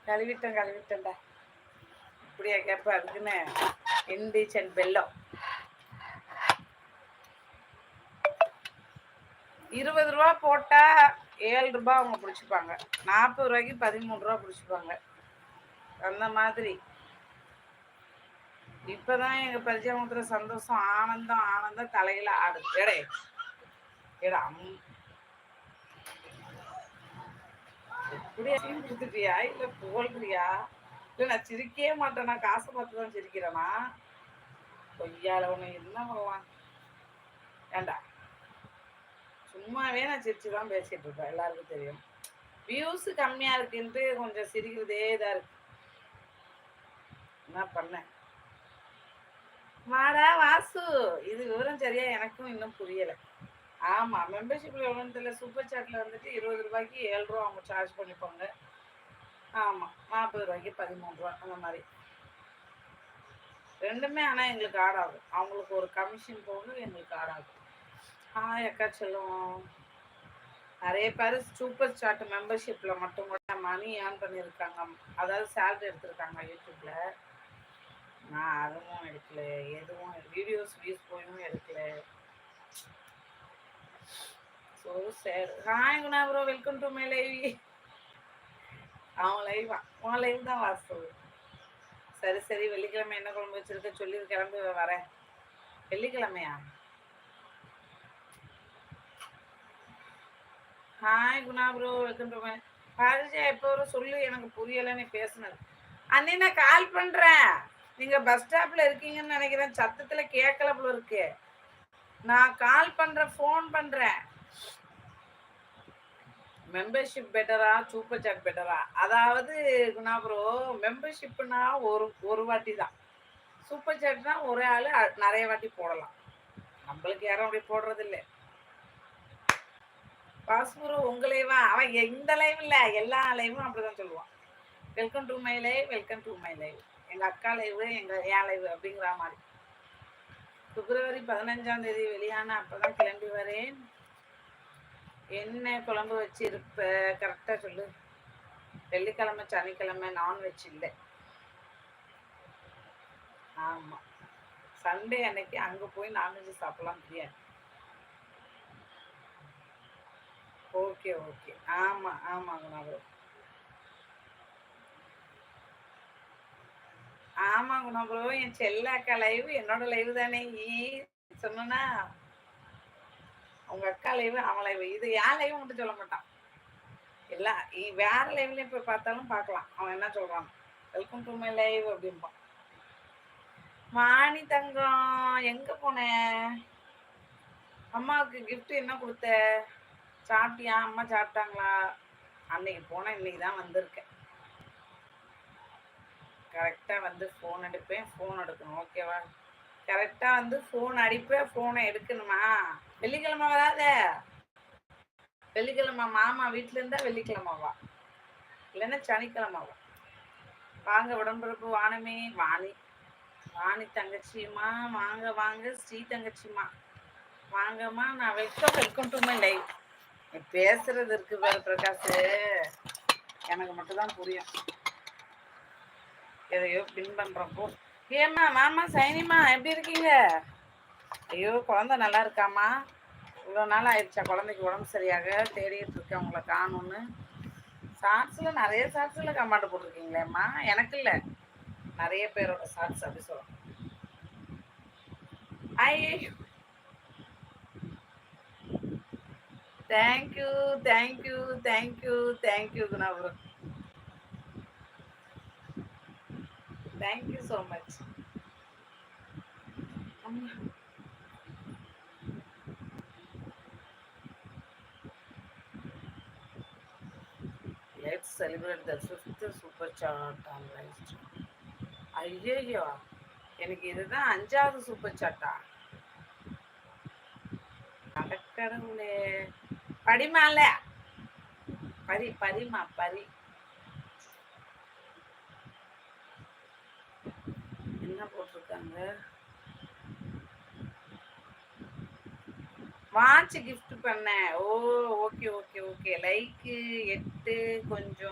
கழுவிட்டேன்டா. இப்படியா கேட்ப? அதுக்குன்னு இண்டிச் அண்ட் பெல்லம் 20 ரூபா போட்டா 7 ரூபாய் அவங்க பிடிச்சிப்பாங்க. 40 ரூபாய்க்கு 13 ரூபா பிடிச்சிப்பாங்க. அந்த மாதிரி இப்பதான் எங்க பரிச்சயமுத்திர சந்தோஷம் ஆனந்தம் தலையில ஆடுது. எடா எப்படியா கொடுத்துட்டியா இல்ல போல்றியா? இல்ல நான் சிரிக்கவே மாட்டேன். நான் காசை பார்த்துதான் சிரிக்கிறேனா? பொய்யால உன்னை என்ன பண்ணலாம்? ஏண்டா சும்மாவே நான் சிரிச்சுதான் பேசிட்டு இருப்பேன். எல்லாருக்கும் தெரியும். வியூஸ் கம்மியா இருக்குன்ட்டு கொஞ்சம் சிரிக்கிறதே தான் இருக்கு. என்ன பண்ண? வாடா வாசு, இது விவரம் சரியா எனக்கும் இன்னும் புரியல. ஆமா, மெம்பர்ஷிப்ல எவ்வளோன்னு தெரியல. சூப்பர் சாட்ல வந்துட்டு 20 ரூபாய்க்கு 7 ரூபா அவங்க சார்ஜ் பண்ணிப்பாங்க. ஆமா, 40 ரூபாய்க்கு 13 ரூபா அந்த மாதிரி ரெண்டுமே. ஆனா எங்களுக்கு ஆட் ஆகும். அவங்களுக்கு ஒரு கமிஷன் போக எங்களுக்கு ஆட் ஆகும். ஹாய் அக்கா செல்லும். நிறைய பேர் சூப்பர் சாட் மெம்பர்ஷிப்ல மட்டும் கூட மணி ஏர்ன் பண்ணியிருக்காங்க. அதாவது சேலரி எடுத்திருக்காங்க யூடியூப்ல. நான் அதுவும் எடுக்கல, எதுவும் வீடியோஸ் வியூஸ் போயும் எடுக்கல. So share. Hi Guna bro, welcome to my live. அவன் லைவா? உன் லைவ் தான் வாசு. சரி, வெள்ளிக்கிழமை என்ன குழம்பு வச்சிருக்க சொல்லி கிளம்பி வரேன். வெள்ளிக்கிழமையா? Hi Guna bro, welcome to my. பாரிஜா எப்போ வரும் சொல்லு, எனக்கு புரியல நீ பேசுனது. அண்ணே நான் கால் பண்றேன். நீங்க பஸ் ஸ்டாப்ல இருக்கீங்கன்னு நினைக்கிறேன். சத்தத்துல கேட்கல போல இருக்கு. நான் கால் பண்றேன், ஃபோன் பண்றேன். மெம்பர்ஷிப் பெட்டரா சூப்பர் சாட் பெட்டரா? அதாவது குணா ப்ரோ, மெம்பர்ஷிப்னா ஒரு வாட்டி தான். சூப்பர் சாட்னா ஒரே ஆளு நிறைய வாட்டி போடலாம். நம்மளுக்கு யாரும் அப்படி போடுறது இல்லை. பாஸ்புரு உங்க லைவா? அவன் எந்த லைவ் இல்ல, எல்லா லைவும் அப்படிதான் சொல்லுவான். Welcome to my live, welcome to my live. எங்க அக்கா லைவ், என் லைவ் அப்படிங்கிற மாதிரி. பிப்ரவரி 15ஆம் தேதி வெளியான அப்பதான் கிளம்பி வரேன். என்ன குழம்பு வச்சு இருப்ப? கரெக்டா சொல்லு. வெள்ளிக்கிழமை சனிக்கிழமை நான்வெஜ் இல்லை. ஆமா, சண்டே அன்னைக்கு அங்க போய் நான்வெஜ் சாப்பிடலாம் பிரியாணி. ஓகே. ஆமா குணாபுரம். ஆமா குணாபுரம், என் செல்ல அக்கா லைவ் என்னோட லைவ் தானே. சொன்னா உங்க அக்கா லைவ், அவன் லைவ், இது என் லைவ் மட்டும் சொல்ல மாட்டான். எல்லாம் வேற லைவ்ல போய் பார்த்தாலும் பார்க்கலாம் அவன் என்ன சொல்றான். வெல்கம் டு மை லைவ் அப்படின்பான். வாணி தங்கம் எங்க போன? அம்மாவுக்கு கிஃப்ட் என்ன கொடுத்த? சாப்பிட்டியா? அம்மா சாப்பிட்டாங்களா? அன்னைக்கு போனேன், இன்னைக்கு தான் வந்திருக்கேன். கரெக்டா வந்து ஃபோன் எடுப்பேன், ஃபோன் எடுக்கணும். ஓகேவா? கரெக்டா வந்து ஃபோன் அடிப்பேன், ஃபோனை எடுக்கணுமா? வெள்ளிக்கிழமை வராத. வெள்ளிக்கிழமை மாமா வீட்டுல இருந்தா வெள்ளிக்கிழமாவா, இல்லைன்னா சனிக்கிழமாவா? வாங்க உடம்பிறப்பு வானமே. வாணி தங்கச்சிமா வாங்க. ஸ்ரீ தங்கச்சிமா வாங்கம்மா. நான் வெல்கம் டு மை லைவ். பேசுறது இருக்கு பாரு பிரகாஷ், எனக்கு மட்டும் தான் புரியும். எதையோ பின் பண்றப்போ. ஏம்மா மாமா சைனிமா எப்படி இருக்கீங்க? ஐயோ குழந்தை நல்லா இருக்காமா? இவ்வளோ நாள் ஆயிடுச்சா குழந்தைக்கு உடம்பு சரியாக? தேடிட்டு இருக்கேன் உங்களை காணும்னு. ஷார்ட்ஸில் நிறைய ஷார்ட்ஸில் கமெண்ட் போட்டிருக்கீங்களேம்மா. எனக்கு இல்லை, நிறைய பேரோட ஷார்ட்ஸ் அப்படி சொல்லலாம். ஐயோ thank you Gunapuram. Thank you so much. Let's celebrate the 5th super chat on live stream. ஐயோ, எனக்கு இதுதான் 5வது சூப்பர் சாட்டா? கடவுளே. படிமால பரிமா என்ன போட்டிருக்காங்க? வாட்ச் கிஃப்ட் பண்ண. ஓ ஓகே. லைக் 8 கொஞ்சம்